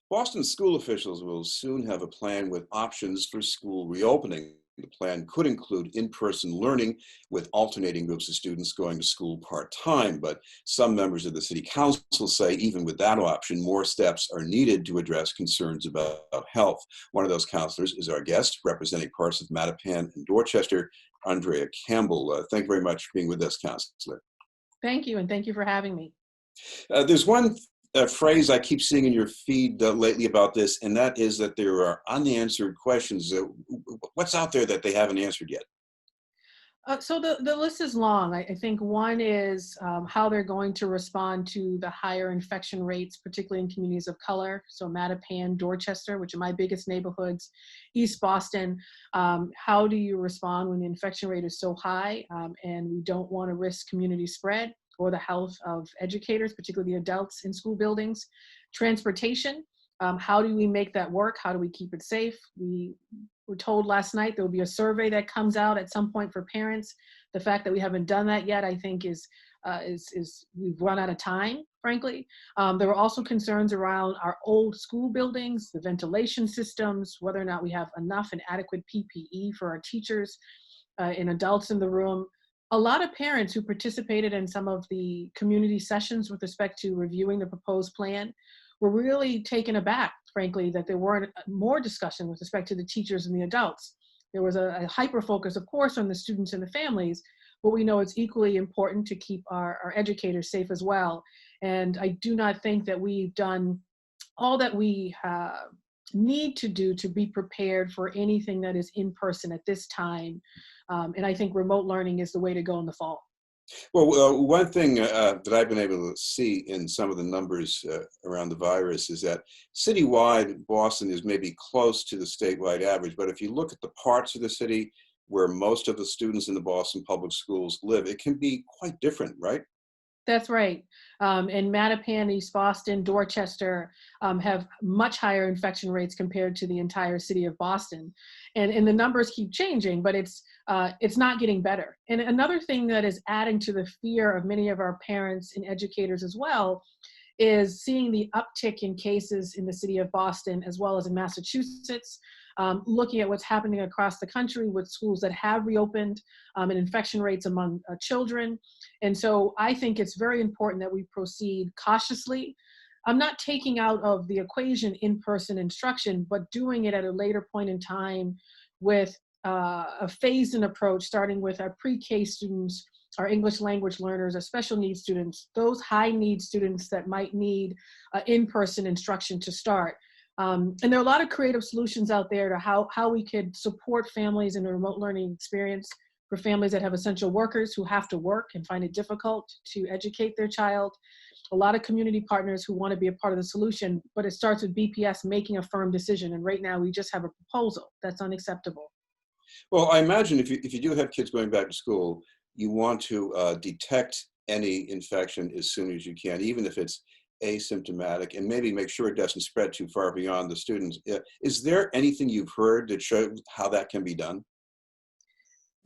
Boston school officials will soon have a plan with options for school reopening. The plan could include in person learning with alternating groups of students going to school part time. But some members of the City Council say even with that option, more steps are needed to address concerns about health. One of those counselors is our guest, representing parts of Mattapan and Dorchester, Andrea Campbell. Thank you very much for being with us, Counselor. Thank you, and thank you for having me. There's one phrase I keep seeing in your feed lately about this, and that is that there are unanswered questions. What's out there that they haven't answered yet? So the list is long. I think one is how they're going to respond to the higher infection rates, particularly in communities of color. So Mattapan, Dorchester, which are my biggest neighborhoods, East Boston. How do you respond when the infection rate is so high and we don't want to risk community spread or the health of educators, particularly the adults in school buildings? Transportation. How do we make that work? How do we keep it safe? We were told last night there will be a survey that comes out at some point for parents. The fact that we haven't done that yet, I think, is we've run out of time, frankly. There were also concerns around our old school buildings, the ventilation systems, whether or not we have enough and adequate PPE for our teachers and adults in the room. A lot of parents who participated in some of the community sessions with respect to reviewing the proposed plan were really taken aback, frankly, that there weren't more discussion with respect to the teachers and the adults. There was a hyper focus, of course, on the students and the families, but we know it's equally important to keep our educators safe as well. And I do not think that we've done all that we need to do to be prepared for anything that is in person at this time. And I think remote learning is the way to go in the fall. Well, one thing that I've been able to see in some of the numbers around the virus is that citywide, Boston is maybe close to the statewide average. But if you look at the parts of the city where most of the students in the Boston public schools live, it can be quite different, right? That's right. And Mattapan, East Boston, Dorchester have much higher infection rates compared to the entire city of Boston. And the numbers keep changing, but it's not getting better. And another thing that is adding to the fear of many of our parents and educators as well is seeing the uptick in cases in the city of Boston as well as in Massachusetts, looking at what's happening across the country with schools that have reopened and infection rates among children. And so I think it's very important that we proceed cautiously. I'm not taking out of the equation in-person instruction, but doing it at a later point in time with a phased-in approach, starting with our pre-K students, our English language learners, our special needs students, those high need students that might need in-person instruction to start. And there are a lot of creative solutions out there to how we could support families in a remote learning experience for families that have essential workers who have to work and find it difficult to educate their child. A lot of community partners who want to be a part of the solution, but it starts with BPS making a firm decision. And right now we just have a proposal that's unacceptable. Well, I imagine if you do have kids going back to school, you want to detect any infection as soon as you can, even if it's asymptomatic, and maybe make sure it doesn't spread too far beyond the students. Is there anything you've heard that shows how that can be done?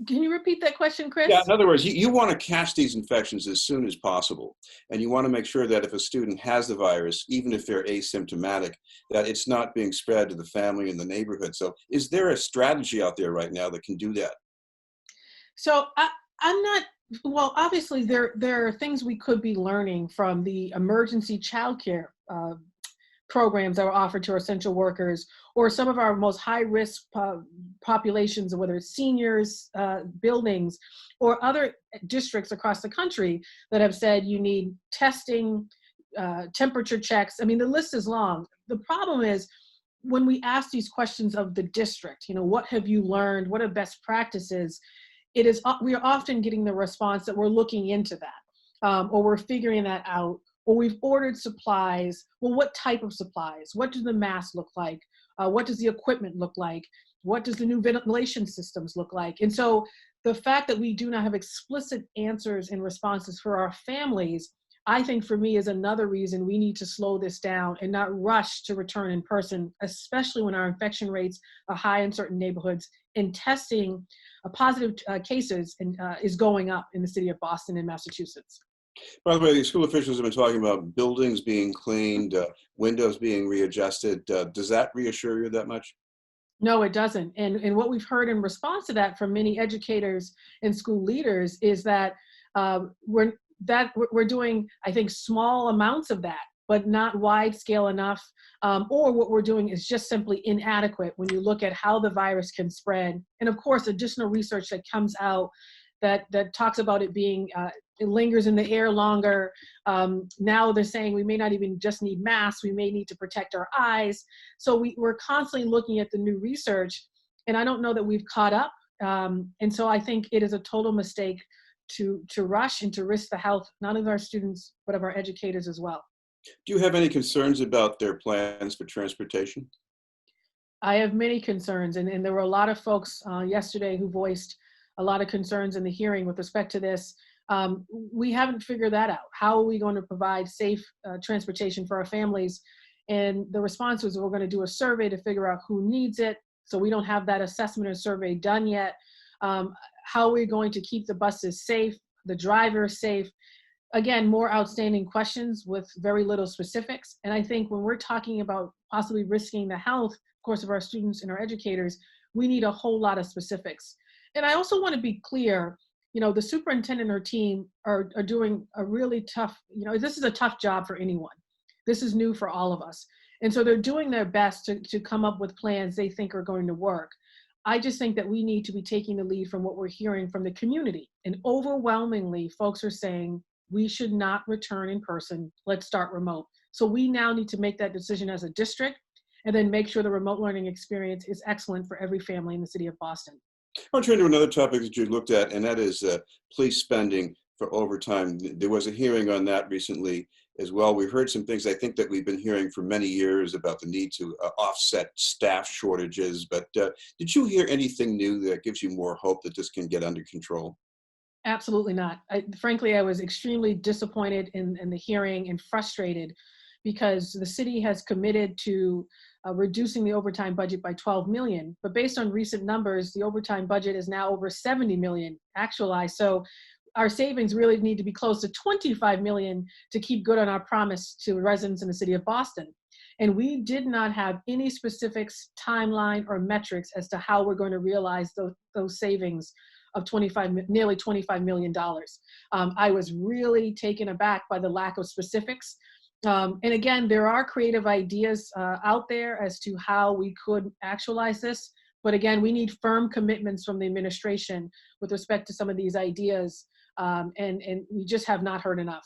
Can you repeat that question, Yeah, Chris? in other words, you want to catch these infections as soon as possible. And you want to make sure that if a student has the virus, even if they're asymptomatic, that it's not being spread to the family and the neighborhood. So is there a strategy out there right now that can do that? So I'm not, well, obviously there are things we could be learning from the emergency childcare programs that were offered to our essential workers, or some of our most high-risk populations, whether it's seniors, buildings, or other districts across the country that have said you need testing, temperature checks. I mean, the list is long. The problem is when we ask these questions of the district, what have you learned? What are best practices? We are often getting the response that we're looking into that, or we're figuring that out, or we've ordered supplies. Well, what type of supplies? What do the masks look like? What does the equipment look like? What does the new ventilation systems look like? And so the fact that we do not have explicit answers and responses for our families, I think for me is another reason we need to slow this down and not rush to return in person, especially when our infection rates are high in certain neighborhoods and testing positive cases is going up in the city of Boston and Massachusetts. By the way, the school officials have been talking about buildings being cleaned, windows being readjusted. Does that reassure you that much? No, it doesn't. And what we've heard in response to that from many educators and school leaders is that we're doing, I think, small amounts of that, but not wide scale enough. Or what we're doing is just simply inadequate when you look at how the virus can spread. And of course, additional research that comes out that talks about it being it lingers in the air longer. Now they're saying we may not even just need masks, we may need to protect our eyes. So we're constantly looking at the new research, and I don't know that we've caught up. And so I think it is a total mistake to rush and to risk the health, not of our students, but of our educators as well. Do you have any concerns about their plans for transportation? I have many concerns, and there were a lot of folks yesterday who voiced a lot of concerns in the hearing with respect to this. We haven't figured that out. How are we going to provide safe transportation for our families? And the response was, we're going to do a survey to figure out who needs it. So we don't have that assessment or survey done yet. How are we going to keep the buses safe, the drivers safe? Again, more outstanding questions with very little specifics. And I think when we're talking about possibly risking the health, of course, of our students and our educators, we need a whole lot of specifics. And I also want to be clear, the superintendent and her team are doing a really tough, this is a tough job for anyone. This is new for all of us. And so they're doing their best to come up with plans they think are going to work. I just think that we need to be taking the lead from what we're hearing from the community. And overwhelmingly, folks are saying, we should not return in person. Let's start remote. So we now need to make that decision as a district and then make sure the remote learning experience is excellent for every family in the city of Boston. I want to turn to another topic that you looked at, and that is police spending for overtime. There was a hearing on that recently as well. We heard some things I think that we've been hearing for many years about the need to offset staff shortages. But did you hear anything new that gives you more hope that this can get under control? Absolutely not. Frankly, I was extremely disappointed in the hearing and frustrated because the city has committed to reducing the overtime budget by 12 million. But based on recent numbers, the overtime budget is now over 70 million actualized. So our savings really need to be close to 25 million to keep good on our promise to residents in the city of Boston. And we did not have any specifics, timeline, or metrics as to how we're going to realize those savings of nearly $25 million. I was really taken aback by the lack of specifics. And again, there are creative ideas out there as to how we could actualize this. But again, we need firm commitments from the administration with respect to some of these ideas. And we just have not heard enough.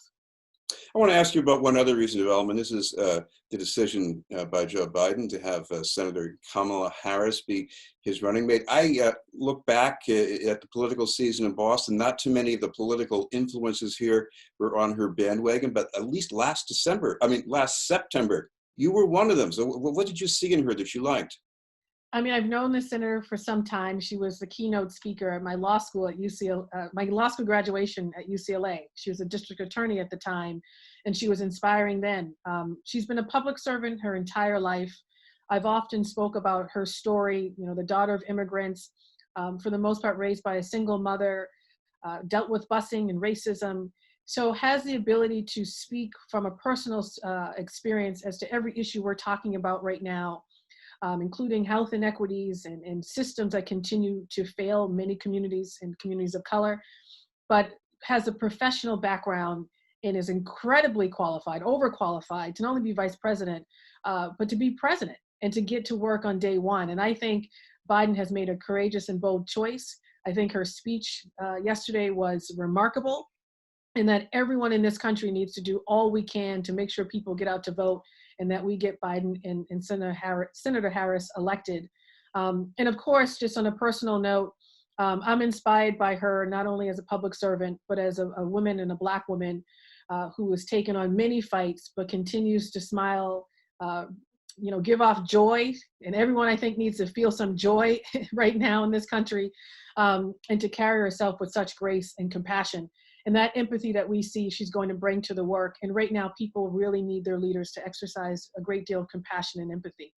I want to ask you about one other recent development. This is the decision by Joe Biden to have Senator Kamala Harris be his running mate. I look back at the political season in Boston. Not too many of the political influences here were on her bandwagon, but at least last September, you were one of them. So what did you see in her that you liked? I mean, I've known the senator for some time. She was the keynote speaker at my law school at UCLA, my law school graduation at UCLA. She was a district attorney at the time, and she was inspiring then. She's been a public servant her entire life. I've often spoke about her story, the daughter of immigrants, for the most part raised by a single mother, dealt with busing and racism, so has the ability to speak from a personal experience as to every issue we're talking about right now. Including health inequities and systems that continue to fail many communities and communities of color, but has a professional background and is incredibly qualified, overqualified to not only be vice president, but to be president and to get to work on day one. And I think Biden has made a courageous and bold choice. I think her speech yesterday was remarkable, and that everyone in this country needs to do all we can to make sure people get out to vote and that we get Biden and Senator Harris elected. And of course, just on a personal note, I'm inspired by her not only as a public servant, but as a woman and a Black woman who has taken on many fights, but continues to smile, give off joy. And everyone I think needs to feel some joy right now in this country, and to carry herself with such grace and compassion. And that empathy that we see she's going to bring to the work. And right now, people really need their leaders to exercise a great deal of compassion and empathy.